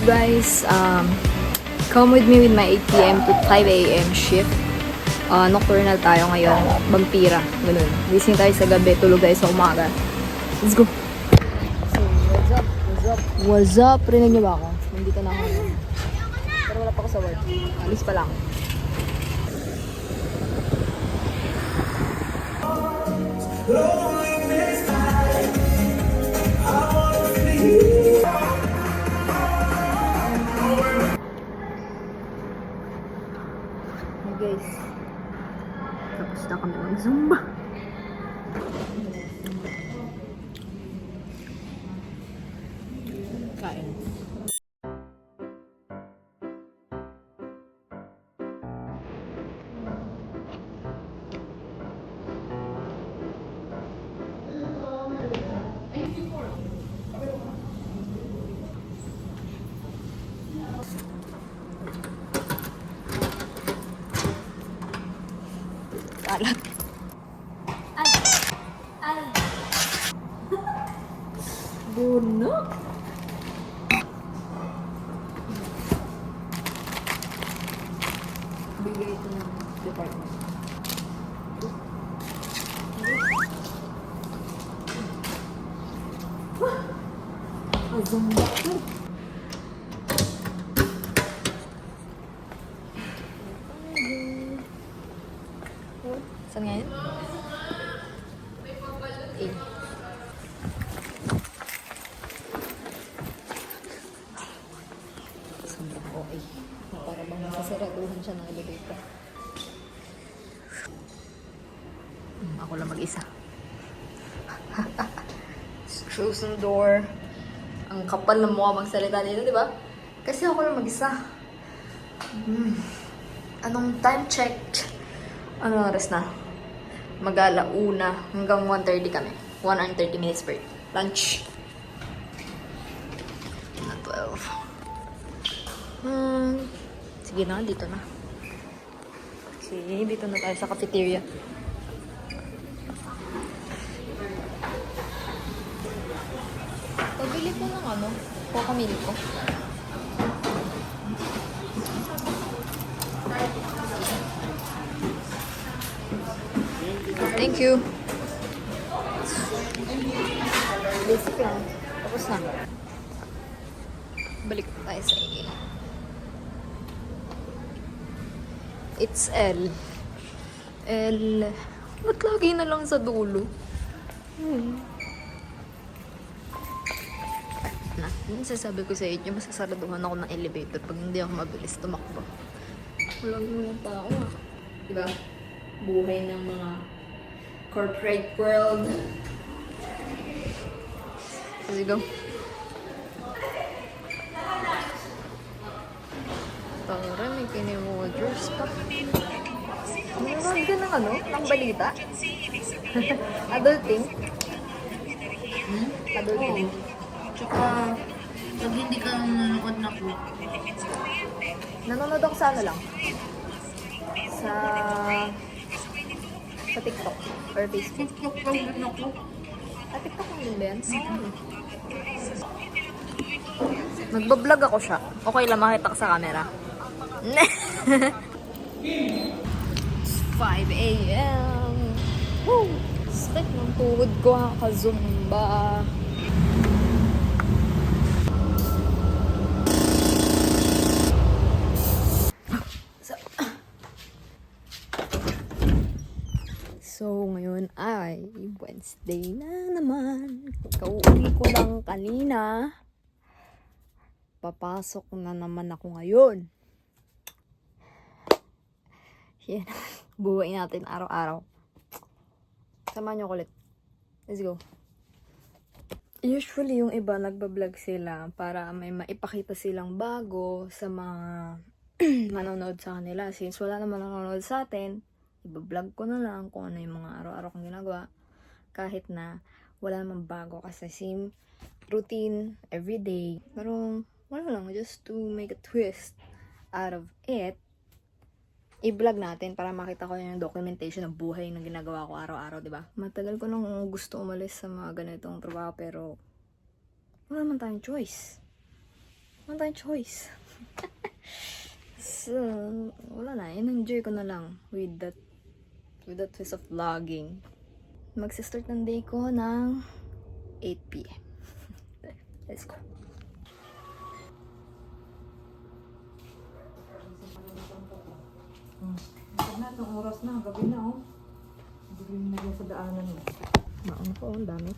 guys, come with me with my 8 p.m. to 5 a.m. shift. Nocturnal tayo ngayon. Vampira. Ganun. Gising tayo sa gabi. Tulog tayo sa umaga. Let's go. So, what's up? What's up? What's up? Rinig niyo ba ako? Nandito na ako ngayon. Pero wala pa ako sa work. Alis pa lang. Guys, tapos na kami mag-zumba. Kain. Kalat. Ay! Ay! Buno! Bigay ito ng department. Azumba ko. Saan nga yun? Eh. Sobrang okay. Para bang masasaraduhan siya ng elevator. Ako lang mag-isa. Close the door. Ang kapal ng mukha magsalita dito, di ba? Kasi ako lang mag-isa. Anong time check? Anong oras na? Mag-alauna hanggang 1:30 kami. 1 hour and 30 minutes break. Lunch. Na 12. Sige na, dito na. Sige, dito na tayo sa cafeteria. Pabili ko ng ano, Coca Milko. Thank you. Basic lang. Tapos na. Balik tayo sa A. It's L. L. Ba't lagi na lang sa dulo? Na, yun sasabi ko sa inyo, masasaraduhan ako ng elevator pag hindi ako mabilis tumakbo. Walang yung pa ako. Diba? Buhay ng mga corporate world. Let's go. Tara, may kini-waters pa. Nanonood ka ng ano? Ng balita? Adulting? Adulting. Tsaka, pag hindi ka nanonood na po, Nanonood ako sa ano lang? Sa TikTok or Facebook. TikTok lang din ako. TikTok lang din ba yan? Nagbablog ako siya. Okay lang, makita ka sa camera. 5 a.m. Woo! Sakit ng tuhod ko, ka-zumba. So, ngayon ay Wednesday na naman. Kauwi ko lang kanina. Papasok na naman ako ngayon. Yan. Buhay natin araw-araw. Samahan niyo ulit. Let's go. Usually, yung iba nagbablog sila para may maipakita silang bago sa mga manonood sa kanila. Since wala naman nanonood sa atin, ibablog ko na lang kung ano yung mga araw-araw kong ginagawa. Kahit na wala namang bago kasi same routine everyday. Pero wala lang, just to make a twist out of it, i-vlog natin para makita ko yung documentation ng buhay na ginagawa ko araw-araw, di ba? Matagal ko nang gusto umalis sa mga ganitong trabaho pero wala naman tayong choice. Wala tayong choice. So, wala na. In-enjoy ko na lang with that twist of vlogging. Magsistart ng day ko ng 8 p.m. Let's go. Na itong oras na, gabi na oh. Gabi na sa daanan mo. Maon po, ang dami.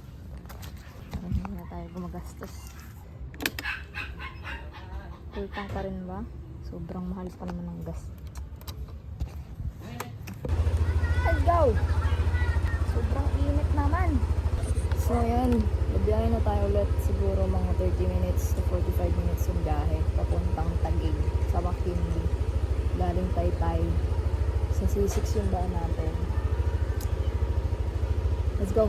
Hindi na tayo gumagastos. Full tank pa rin ba? Sobrang mahal pa naman ng gas. Let's go! Sobrang init naman. So ayan, babiyahe na tayo ulit. Siguro mga 30 minutes to 45 minutes yung biyahe. Papuntang Taguig sa Makindi. Galing Taytay. Sa C6 yung daan natin. Let's go!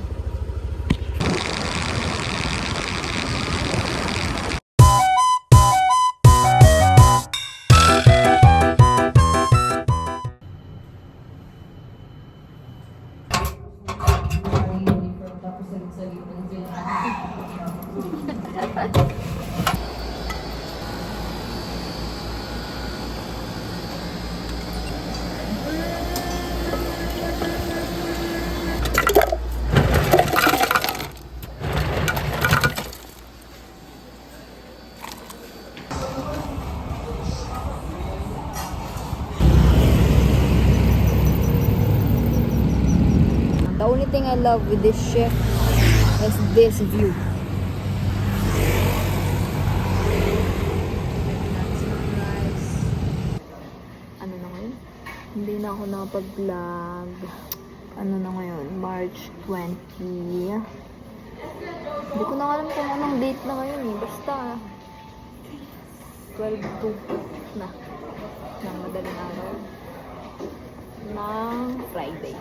Tapos salit-salit ng sila. The only thing I love with this ship is this view. Ano na ngayon? Hindi na ako nakapag-vlog. Ano na ngayon? March 20. Hindi ko na alam kung anong date na ngayon eh. Basta 12-2 na ng madaling araw ng Friday.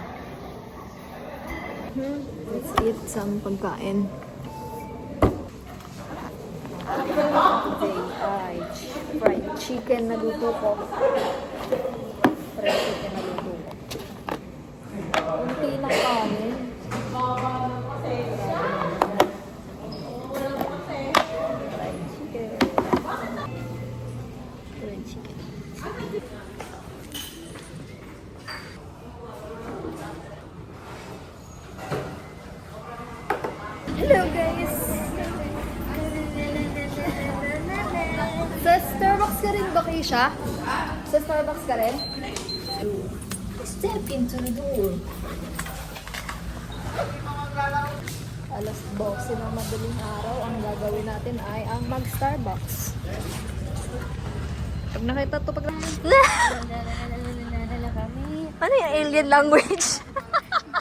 Let's eat some pagkain. Today ay fried chicken na luto ko. Fried chicken na luto ko. Kunti na kanin. Fried chicken. Fried chicken. Hello guys! Sa Starbucks ka rin ba, Keisha? Sa Starbucks ka rin? Step into the door. Alas 12 ng madaling araw, ang gagawin natin ay ang mag-Starbucks. Pag nakita to, pag kami. ano yung alien language?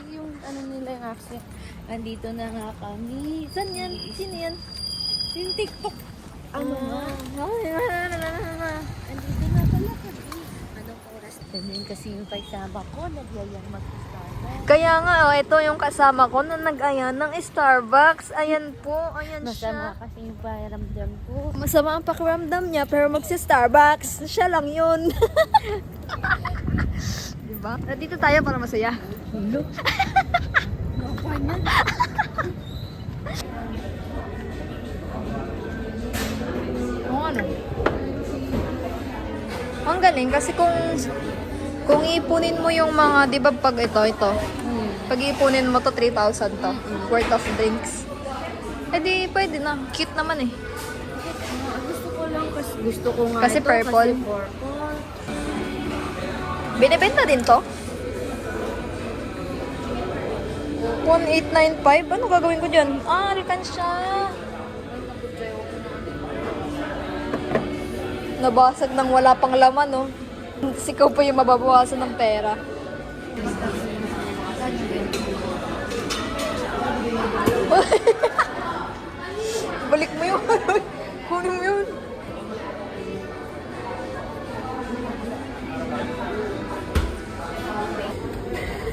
Yung ano nila yung accent. Andito na nga kami. Saan yan? Sino yan? Yung TikTok. Ano nga? Andito na pala kami. Anong oras? Ganyan kasi yung paisama ko. Nagyayang mag-Starbucks. Kaya nga, oh, ito yung kasama ko na nag-ayan ng Starbucks. Ayan po, ayan Masama siya. kasi yung pakiramdam ko. Masama ang pakiramdam niya, pero magsi-Starbucks. Siya lang yun. Diba? Nandito tayo para masaya. Hello? Napanyan. Oo, ano? Ang galing kasi kung ipunin mo yung mga, di ba pag ito, pag ipunin mo to 3,000 to, worth of drinks. Eh di, pwede na. Cute naman eh. Gusto ko lang kasi gusto ko nga Kasi ito, purple. Kasi purple. Binibenta din to? 1895? Ano gagawin ko dyan? Ah, alkansya. Nabasag ng wala pang laman, no? Kasi ikaw pa yung mababawasan ng pera. Balik mo yun. Kunin mo yun.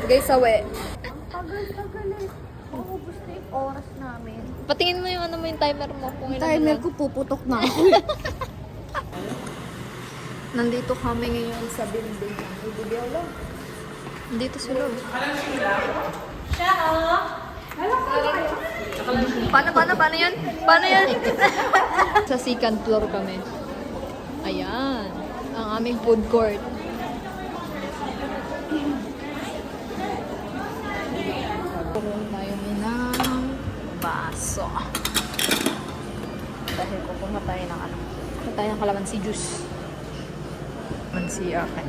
Guys, sawe. Tagal-tagal eh. Maubos na yung oras namin. Patingin mo yung ano mo yung timer mo. Kung ilan Timer na lang. ko puputok na ako. Nandito kami ngayon sa building. Nandito sila. Paano yan? Paano yan? Sa second floor kami. Ayan. Ang aming food court. Pumunta tayo ng baso. Dahil kukuha tayo ng ano. Kukuha tayo ng kalamansi juice. Kalamansi akin.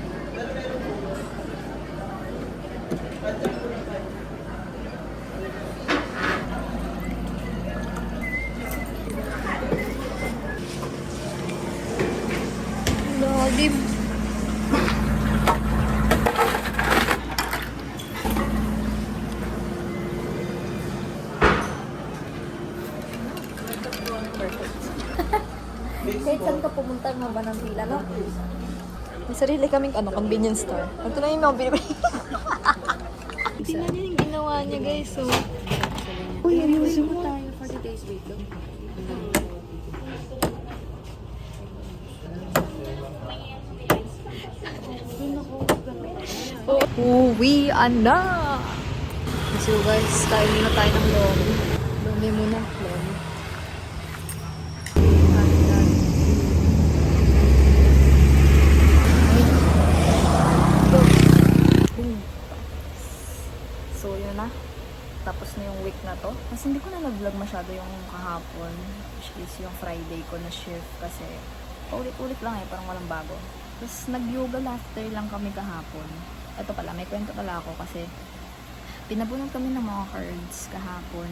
Lalim. Perfect. Kahit saan ka pumunta, maba ng pila, no? May sarili kaming convenience store. Ito na yung mga binibili. Tingnan niyo yung ginawa niya, guys. So, uy, ayusin mo tayo for today's video. Uwian na! So guys, kain muna tayo ng lomi. Lomi muna. Lomi. So yun na. Tapos na yung week na to. Kasi hindi ko na nag-vlog masyado yung kahapon. Which is yung Friday ko na shift. Kasi paulit-ulit lang eh. Parang walang bago. Tapos nag-yoga laughter lang kami kahapon. Ito pala, may kwento pala ako kasi pinabunan kami ng mga cards kahapon.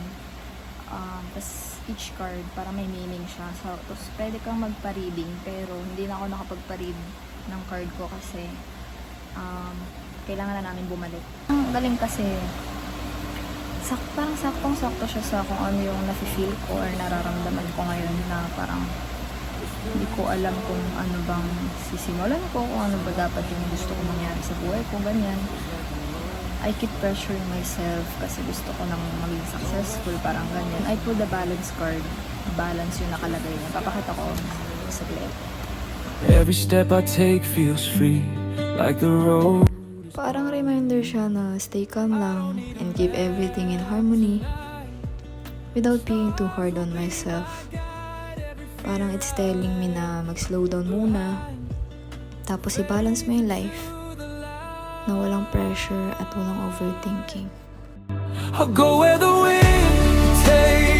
Tapos each card para may meaning siya. So, tapos pwede kang magpa-reading pero hindi na ako nakapagpa-read ng card ko kasi kailangan na namin bumalik. Ang galing kasi parang saktong-sakto siya sa kung ano yung nafe-feel ko or nararamdaman ko ngayon na parang hindi ko alam kung ano bang sisimulan ko, kung ano ba dapat yung gusto ko mangyari sa buhay ko, ganyan. I keep pressuring myself kasi gusto ko nang maging successful, parang ganyan. I pull the balance card. Balance yung nakalagay niya. Papakita ko sa clip. Every step I take feels free, like the road. Parang reminder siya na stay calm lang and keep everything in harmony without being too hard on myself. Parang it's telling me na mag-slow down muna, tapos i-balance mo yung life na walang pressure at walang overthinking. I'll go where the wind takes